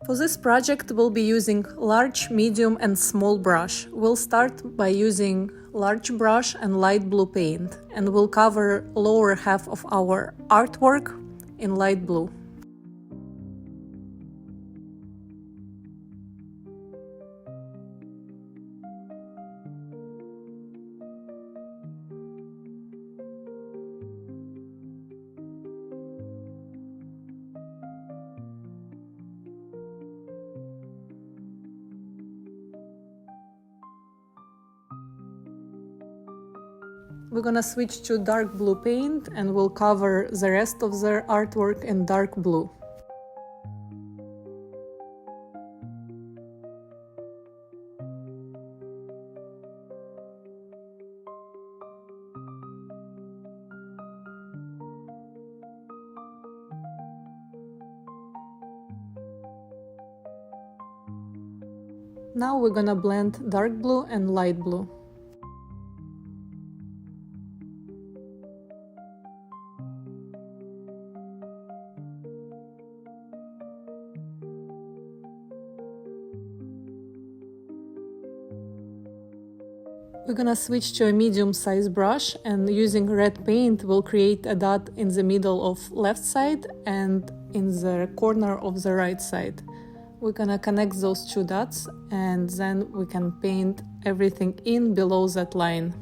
For this project, we'll be using large, medium and small brush. We'll start by using large brush and light blue paint, and we'll cover lower half of our artwork in light blue. We're gonna switch to dark blue paint and we'll cover the rest of the artwork in dark blue. Now we're gonna blend dark blue and light blue. We're gonna switch to a medium-sized brush, and using red paint we'll create a dot in the middle of left side and in the corner of the right side. We're gonna connect those two dots and then we can paint everything in below that line.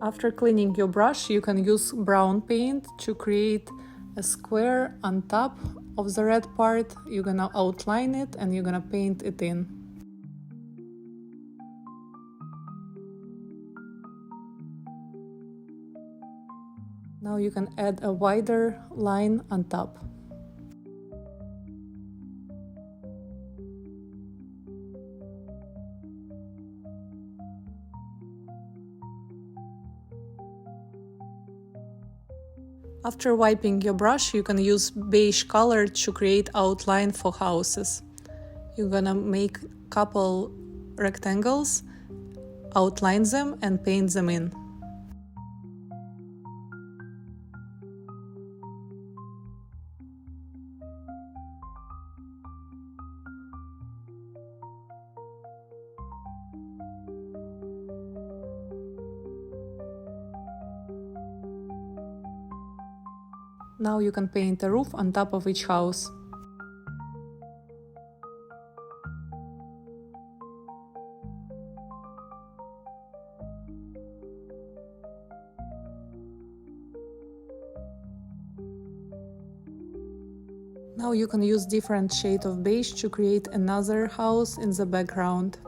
After cleaning your brush, you can use brown paint to create a square on top of the red part. You're gonna outline it and you're gonna paint it in. Now you can add a wider line on top. After wiping your brush, you can use beige color to create outline for houses. You're gonna make couple rectangles, outline them and paint them in. Now you can paint a roof on top of each house. Now you can use different shade of beige to create another house in the background.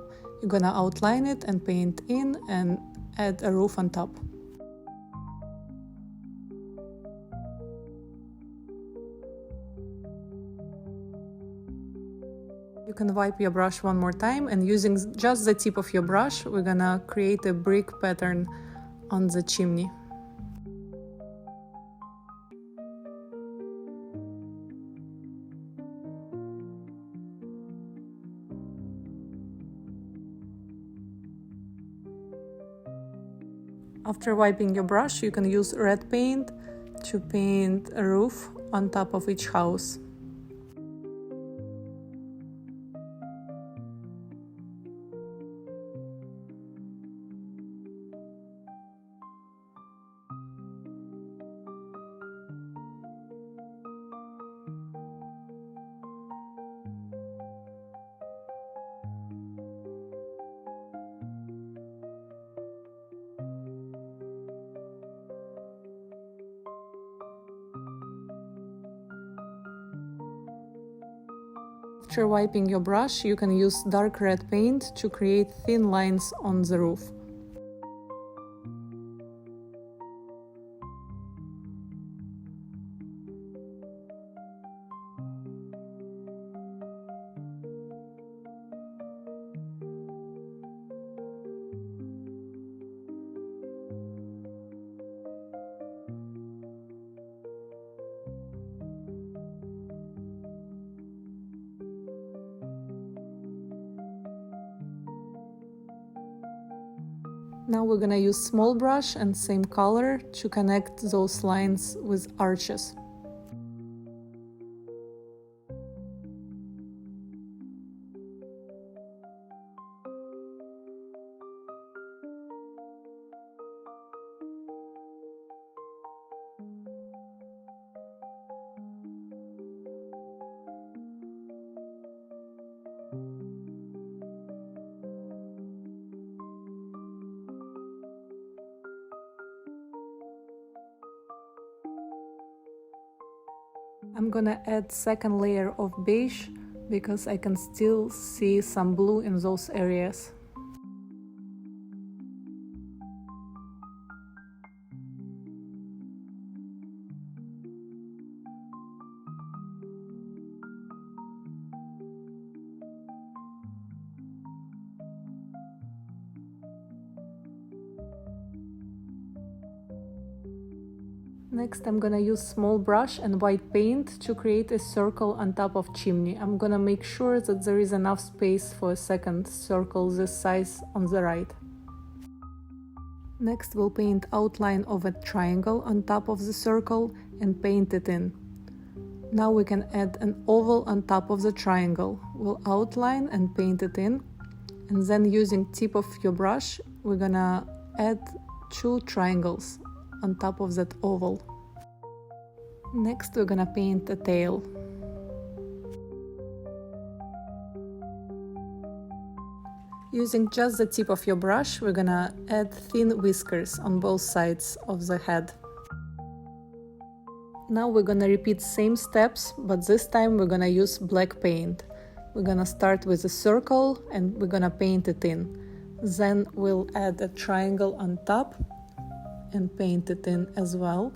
You're gonna outline it and paint in and add a roof on top. You can wipe your brush one more time, and using just the tip of your brush, we're gonna create a brick pattern on the chimney. After wiping your brush, you can use red paint to paint a roof on top of each house. After wiping your brush, you can use dark red paint to create thin lines on the roof. Now we're gonna use small brush and same color to connect those lines with arches. I'm gonna add second layer of beige because I can still see some blue in those areas. Next, I'm gonna use small brush and white paint to create a circle on top of chimney. I'm gonna make sure that there is enough space for a second circle this size on the right. Next, we'll paint outline of a triangle on top of the circle and paint it in. Now we can add an oval on top of the triangle. We'll outline and paint it in, and then using tip of your brush, we're gonna add 2 triangles on top of that oval. Next, we're gonna paint a tail. Using just the tip of your brush, we're gonna add thin whiskers on both sides of the head. Now we're gonna repeat same steps, but this time we're gonna use black paint. We're gonna start with a circle and we're gonna paint it in. Then we'll add a triangle on top and paint it in as well.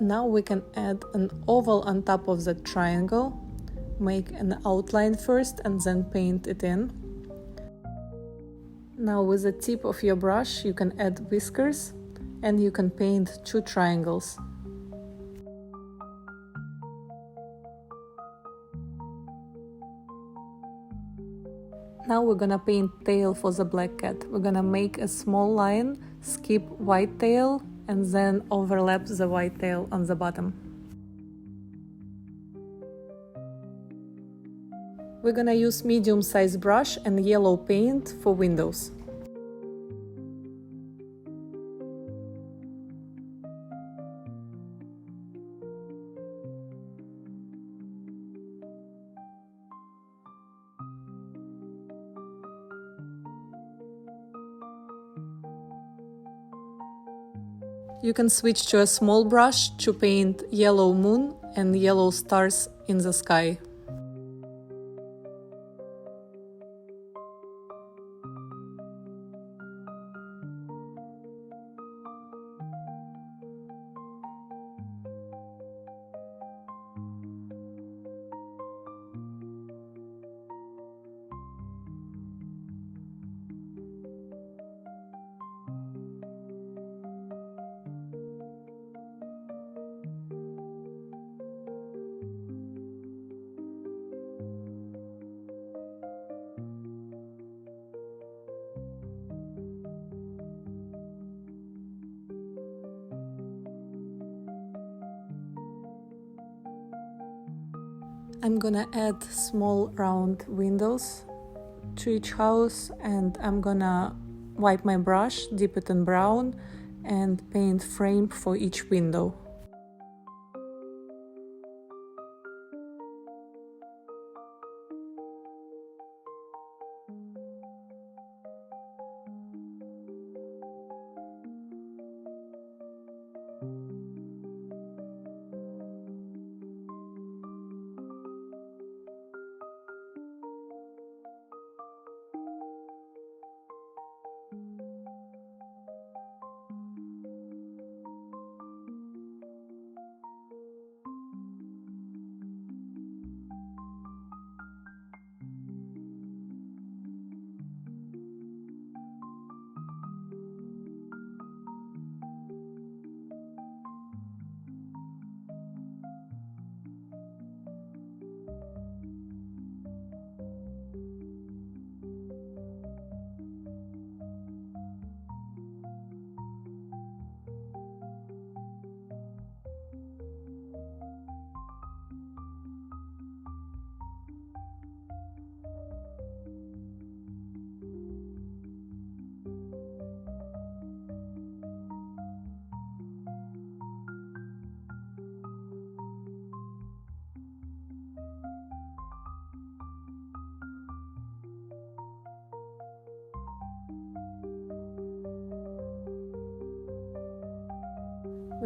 Now we can add an oval on top of the triangle, make an outline first and then paint it in. Now with the tip of your brush you can add whiskers and you can paint 2 triangles. Now we're gonna paint tail for the black cat. We're gonna make a small line, skip white tail, and then overlap the white tail on the bottom. We're gonna use medium-sized brush and yellow paint for windows. You can switch to a small brush to paint yellow moon and yellow stars in the sky. I'm gonna add small round windows to each house, and I'm gonna wipe my brush, dip it in brown, and paint frame for each window.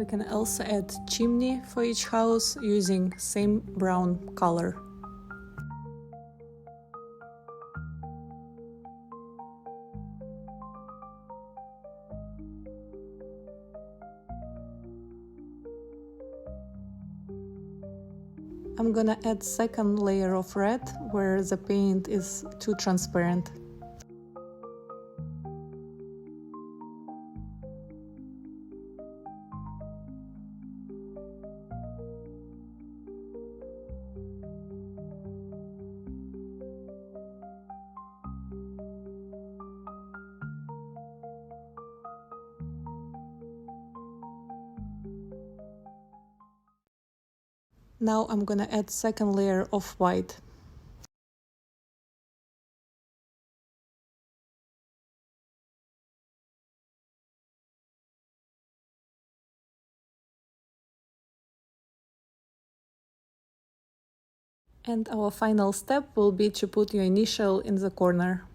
We can also add chimney for each house using same brown color. I'm gonna add second layer of red where the paint is too transparent. Now I'm gonna add second layer of white. And our final step will be to put your initial in the corner.